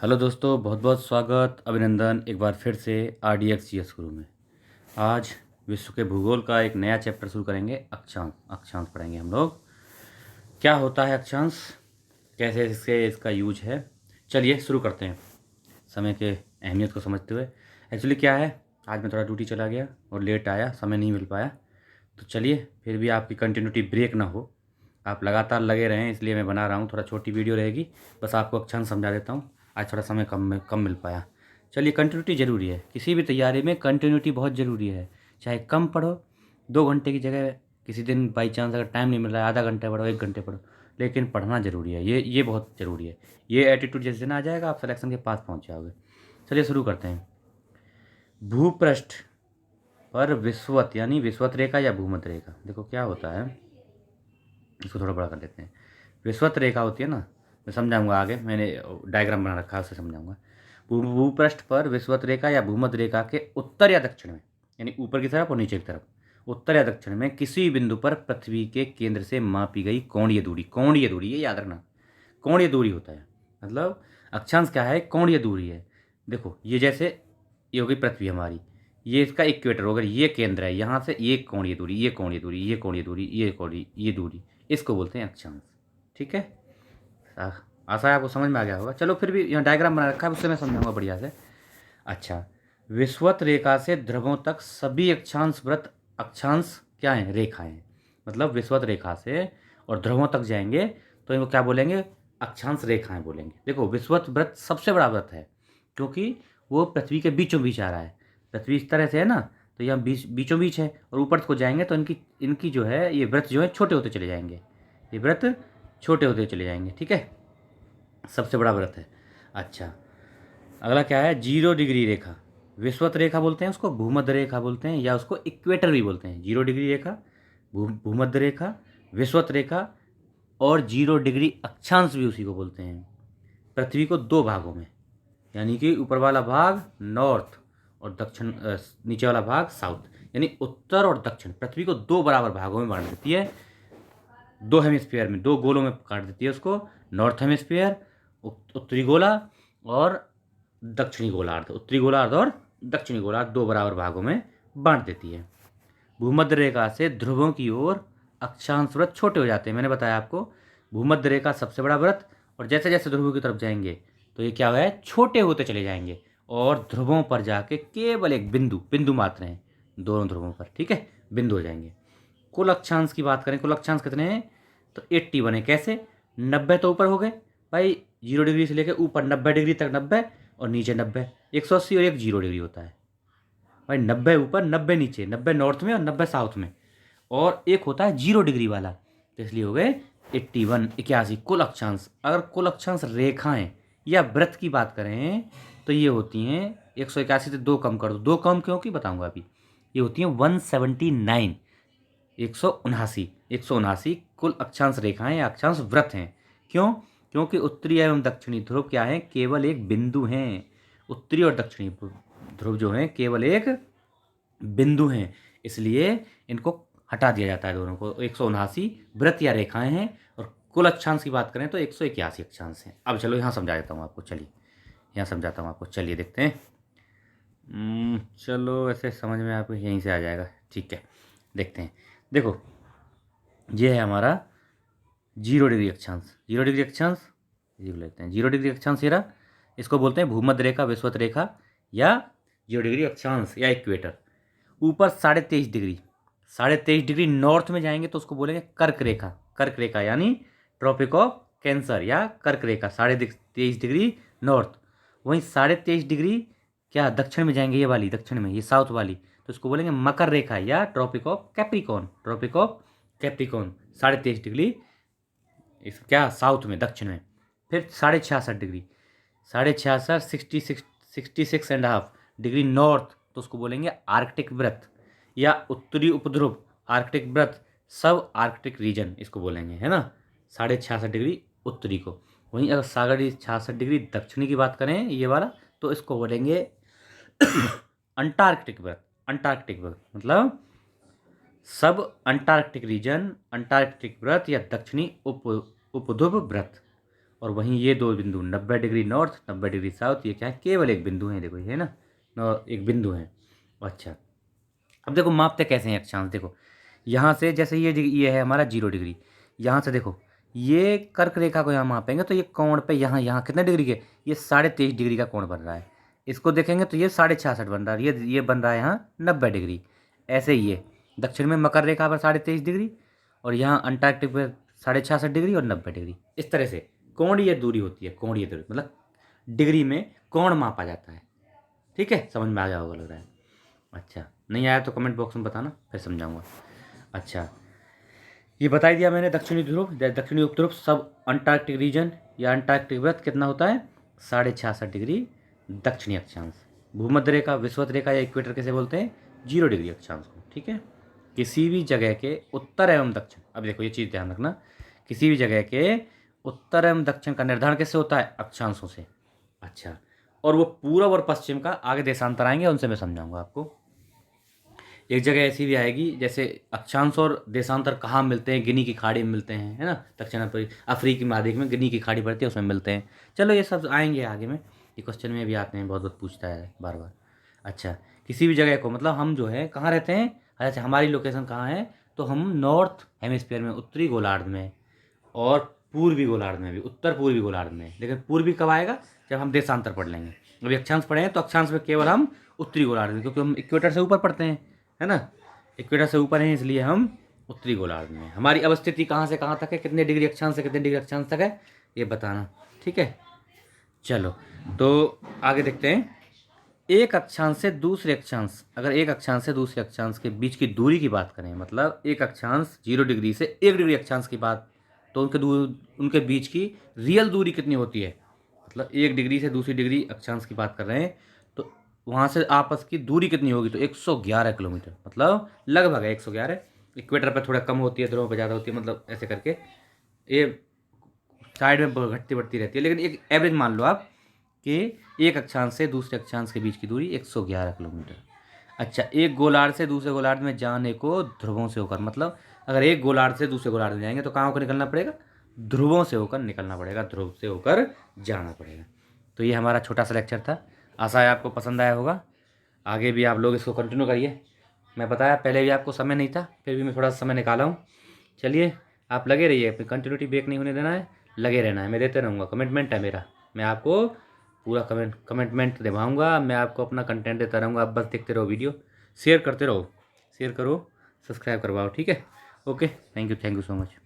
Hello दोस्तों, बहुत बहुत स्वागत, अभिनंदन एक बार फिर से RDX GS गुरु में। आज विश्व के भूगोल का एक नया चैप्टर शुरू करेंगे। अक्षांश अक्षांश पढ़ेंगे हम लोग। क्या होता है अक्षांश, कैसे इसका यूज है। चलिए शुरू करते हैं समय के अहमियत को समझते हुए। एक्चुअली क्या है, आज मैं थोड़ा ड्यूटी चला गया और लेट आया, समय नहीं मिल पाया। तो चलिए फिर भी आपकी कंटिन्यूटी ब्रेक ना हो, आप लगातार लगे रहें, इसलिए मैं बना रहा हूँ। थोड़ा छोटी वीडियो रहेगी, बस आपको अक्षांश समझा देता हूँ। आज थोड़ा समय कम मिल पाया। चलिए, कंटिन्यूटी ज़रूरी है, किसी भी तैयारी में कंटिन्यूटी बहुत ज़रूरी है। चाहे कम पढ़ो, 2 घंटे की जगह किसी दिन बाई चांस अगर टाइम नहीं मिल रहा है, आधा घंटा पढ़ो, 1 घंटे पढ़ो, लेकिन पढ़ना ज़रूरी है। ये बहुत ज़रूरी है। ये एटीट्यूड जैसे दिन आ जाएगा, आप सिलेक्शन के पास पहुँच जाओगे। चलिए शुरू करते हैं। भूपृष्ठ पर विषुवत यानी विषुवत रेखा या भूमध्य रेखा, देखो क्या होता है, इसको थोड़ा बड़ा कर लेते हैं। विषुवत रेखा होती है ना, मैं समझाऊंगा आगे, मैंने डायग्राम बना रखा है, उससे समझाऊंगा। भूपृष्ठ पर विषुवत रेखा या भूमध्य रेखा के उत्तर या दक्षिण में, यानी ऊपर की तरफ और नीचे की तरफ, उत्तर या दक्षिण में किसी बिंदु पर पृथ्वी के केंद्र से मापी गई कोणीय दूरी, कोणीय दूरी ये याद रखना, कोणीय दूरी होता है। मतलब अक्षांश क्या है, कोणीय दूरी है। देखो ये जैसे ये होगी पृथ्वी हमारी, ये इसका इक्वेटर होगा, ये केंद्र है, यहाँ से ये कोणीय दूरी, ये कोणीय दूरी, ये कोणीय दूरी, ये दूरी, इसको बोलते हैं अक्षांश। ठीक है, आशा है आपको समझ में आ गया होगा। चलो फिर भी यहाँ डायग्राम बना रखा है, उससे मैं समझाऊंगा बढ़िया से। अच्छा, विषुवत रेखा से ध्रुवों तक सभी अक्षांश वृत्त, अक्षांश क्या है, रेखाएं। मतलब विषुवत रेखा से और ध्रुवों तक जाएंगे तो इनको क्या बोलेंगे, अक्षांश रेखाएं बोलेंगे। देखो विषुवत वृत्त सबसे बड़ा वृत्त है, क्योंकि वो पृथ्वी के बीचों बीच आ रहा है। पृथ्वी इस तरह से है ना, तो यहाँ बीचों बीच है, और ऊपर को जाएंगे तो इनकी इनकी जो है ये वृत्त जो है छोटे होते चले जाएंगे, ये वृत्त छोटे होते चले जाएंगे। ठीक है, सबसे बड़ा व्रत है। अच्छा, अगला क्या है, 0 डिग्री रेखा। विषुवत रेखा बोलते हैं उसको, भूमध्य रेखा बोलते हैं, या उसको इक्वेटर भी बोलते हैं। 0 डिग्री रेखा, भूमध्य रेखा, विषुवत रेखा, और 0 डिग्री अक्षांश भी उसी को बोलते हैं। पृथ्वी को 2 भागों में, यानी कि ऊपर वाला भाग नॉर्थ और दक्षिण, नीचे वाला भाग साउथ, यानी उत्तर और दक्षिण, पृथ्वी को 2 बराबर भागों में बांट देती है। 2 हेमिस्फीयर में, 2 गोलों में काट देती है उसको। नॉर्थ हेमिस्फीयर, उत्तरी गोला, और दक्षिणी गोलार्ध, उत्तरी गोलार्ध और दक्षिणी गोलार्ध 2 बराबर भागों में बांट देती है। भूमध्य रेखा से ध्रुवों की ओर अक्षांश व्रत छोटे हो जाते हैं। मैंने बताया आपको, भूमध्य रेखा सबसे बड़ा व्रत, और जैसे जैसे ध्रुवों की तरफ जाएंगे तो ये क्या है, छोटे होते चले जाएंगे, और ध्रुवों पर जाके केवल एक बिंदु, बिंदु मात्र हैं दोनों ध्रुवों पर। ठीक है, बिंदु हो जाएंगे। कुल अक्षांश की बात करें, कुल अक्षांश कितने हैं, तो 80 बने। कैसे, 90 तो ऊपर हो गए भाई, 0 डिग्री से लेकर ऊपर 90 डिग्री तक 90, और नीचे 90, 180, और एक 0 डिग्री होता है भाई। 90 ऊपर, 90 नीचे, 90 नॉर्थ में और 90 साउथ में, और एक होता है 0 डिग्री वाला, तो इसलिए हो गए 81, 81 कुल अक्षांश। अगर कुल अक्षांश रेखाएं या वृत्त की बात करें तो ये होती हैं 181 से 2 कम कर दो, 2 कम क्योंकि बताऊंगा अभी, ये होती हैं 179, 179 कुल अक्षांश रेखाएं या अक्षांश वृत्त हैं। क्यों, क्योंकि उत्तरी एवं दक्षिणी ध्रुव क्या है, केवल एक बिंदु हैं। उत्तरी और दक्षिणी ध्रुव जो हैं केवल एक बिंदु हैं, इसलिए इनको हटा दिया जाता है दोनों को। 179 वृत्त या रेखाएं हैं, और कुल अक्षांश की बात करें तो 181 अक्षांश हैं। अब चलो यहाँ समझा देता हूँ आपको, चलिए यहाँ समझाता हूँ आपको, चलिए देखते हैं। चलो ऐसे समझ में आपको यहीं से आ जाएगा। ठीक है, देखते हैं। देखो ये है हमारा 0 डिग्री अक्षांश, 0 डिग्री अक्षांश ये लेते हैं, 0 डिग्री अक्षांश ये रहा, इसको बोलते हैं भूमध्य रेखा, विषुवत रेखा, या 0 डिग्री अक्षांश या इक्वेटर। ऊपर 23.5 डिग्री, 23.5 डिग्री नॉर्थ में जाएंगे तो उसको बोलेंगे कर्क रेखा, कर्क रेखा यानी ट्रॉपिक ऑफ कैंसर या कर्क रेखा, 23.5 डिग्री नॉर्थ। वहीं 23.5 डिग्री क्या दक्षिण में जाएंगे, ये वाली दक्षिण में, ये साउथ वाली, तो इसको बोलेंगे मकर रेखा या Tropic of Capricorn, Tropic of Capricorn, 23.5 degree इस क्या साउथ में, दक्षिण में। फिर 66.5 डिग्री, 66, 66.5 डिग्री नॉर्थ, तो उसको बोलेंगे आर्कटिक व्रत या उत्तरी उपध्रुव, आर्कटिक व्रत, सब आर्कटिक रीजन इसको बोलेंगे, है ना। 66.5 डिग्री उत्तरी को। वहीं अगर 66.5 डिग्री दक्षिणी की बात करें, ये वाला, तो इसको बोलेंगे अंटार्कटिक व्रत, अंटार्कटिक व्रत मतलब सब अंटार्कटिक रीजन, अंटार्कटिक व्रत या दक्षिणी उप उपध्रुव व्रत। और वहीं ये दो बिंदु 90 डिग्री नॉर्थ 90 डिग्री साउथ, ये क्या है, केवल एक बिंदु है, देखो ये है ना, एक बिंदु है। अच्छा, अब देखो मापते कैसे हैं अक्षांश, देखो यहाँ से जैसे ये है हमारा 0 डिग्री, यहाँ से देखो ये कर्क रेखा को यहाँ मापेंगे तो ये कोण पे यहाँ यहाँ कितने डिग्री के, ये 23.5 डिग्री का कोण बन रहा है। इसको देखेंगे तो ये 66.5 बन रहा है, ये बन रहा है यहाँ 90 डिग्री। ऐसे ही ये दक्षिण में मकर रेखा पर 23.5 डिग्री और यहाँ अंटार्कटिक पर 66.5 डिग्री और 90 डिग्री। इस तरह से कोणीय दूरी होती है, कोणीय दूरी मतलब डिग्री में कोण मापा जाता है। ठीक है, समझ में आ गया होगा लग रहा है। अच्छा, नहीं आया तो कमेंट बॉक्स में बताना, फिर समझाऊंगा। अच्छा, ये बता ही दिया मैंने। दक्षिणी ध्रुव, दक्षिणी उपध्रुव सब अंटार्कटिक रीजन या अंटार्कटिक वृत्त कितना होता है, 66.5 डिग्री दक्षिणी अक्षांश। भूमध्य रेखा, विषुवत रेखा या इक्वेटर कैसे बोलते हैं, 0 डिग्री अक्षांश को। ठीक है, किसी भी जगह के उत्तर एवं दक्षिण, अब देखो ये चीज़ ध्यान रखना, किसी भी जगह के उत्तर एवं दक्षिण का निर्धारण कैसे होता है, अक्षांशों से। अच्छा, और वो पूर्व और पश्चिम का आगे देशांतर आएंगे, उनसे मैं समझाऊंगा आपको। एक जगह ऐसी भी आएगी जैसे अक्षांश और देशांतर कहाँ मिलते हैं, गिनी की खाड़ी में मिलते हैं, है ना, दक्षिण अफ्रीकी महाद्वीप में गिनी की खाड़ी पड़ती है, उसमें मिलते हैं। चलो ये सब आएंगे आगे में, ये क्वेश्चन में भी आते हैं, बहुत बहुत पूछता है बार बार। अच्छा, किसी भी जगह को मतलब हम जो है कहाँ रहते हैं, अच्छा हमारी लोकेशन कहाँ है, तो हम नॉर्थ हेमिस्फीयर में, उत्तरी गोलार्ध में, और पूर्वी गोलार्ध में भी, उत्तर पूर्वी गोलार्ध में। लेकिन पूर्वी कब आएगा, जब हम देशांतर पढ़ लेंगे। अभी अक्षांश पढ़े हैं तो अक्षांश में केवल हम उत्तरी गोलार्ध में, क्योंकि हम इक्वेटर से ऊपर पढ़ते हैं, है ना, इक्वेटर से ऊपर है, इसलिए हम उत्तरी गोलार्ध में। हमारी अवस्थिति कहाँ से कहाँ तक है, कितने डिग्री अक्षांश से कितने डिग्री अक्षांश तक है, ये बताना। ठीक है, चलो तो आगे देखते हैं। एक अक्षांश से दूसरे अक्षांश, अगर एक अक्षांश से दूसरे अक्षांश के बीच की दूरी की बात करें, मतलब एक अक्षांश 0 डिग्री से 1 डिग्री अक्षांश की बात, तो उनके बीच की रियल दूरी कितनी होती है, मतलब 1 डिग्री से दूसरी डिग्री अक्षांश की बात कर रहे हैं, तो वहाँ से आपस की दूरी कितनी होगी, तो 111 किलोमीटर, मतलब लगभग है 111। इक्वेटर पर थोड़ा कम होती है, ध्रुवों पर ज़्यादा होती है, मतलब ऐसे करके ये साइड में घटती बढ़ती रहती है, लेकिन एक एवरेज मान लो आप कि एक अक्षांश से दूसरे अक्षांश के बीच की दूरी 111 किलोमीटर। अच्छा, एक गोलार्ध से दूसरे गोलार्ध में जाने को ध्रुवों से होकर, मतलब अगर एक गोलार्ध से दूसरे गोलार्ध में जाएंगे तो कहाँ होकर निकलना पड़ेगा, ध्रुवों से होकर निकलना पड़ेगा, ध्रुव से होकर जाना पड़ेगा। तो ये हमारा छोटा सा लेक्चर था, आशा है आपको पसंद आया होगा। आगे भी आप लोग इसको कंटिन्यू करिए। मैं बताया पहले भी आपको समय नहीं था, फिर भी मैं थोड़ा समय निकाला हूँ। चलिए, आप लगे रहिए, फिर कंटिन्यूटी ब्रेक नहीं होने देना है, लगे रहना है, मैं देते रहूँगा, कमिटमेंट है मेरा। मैं आपको पूरा कमिटमेंट दिखाऊँगा, मैं आपको अपना कंटेंट देता रहूँगा। आप बस देखते रहो वीडियो, शेयर करते रहो, शेयर करो, सब्सक्राइब करवाओ। ठीक है, okay, thank you so much.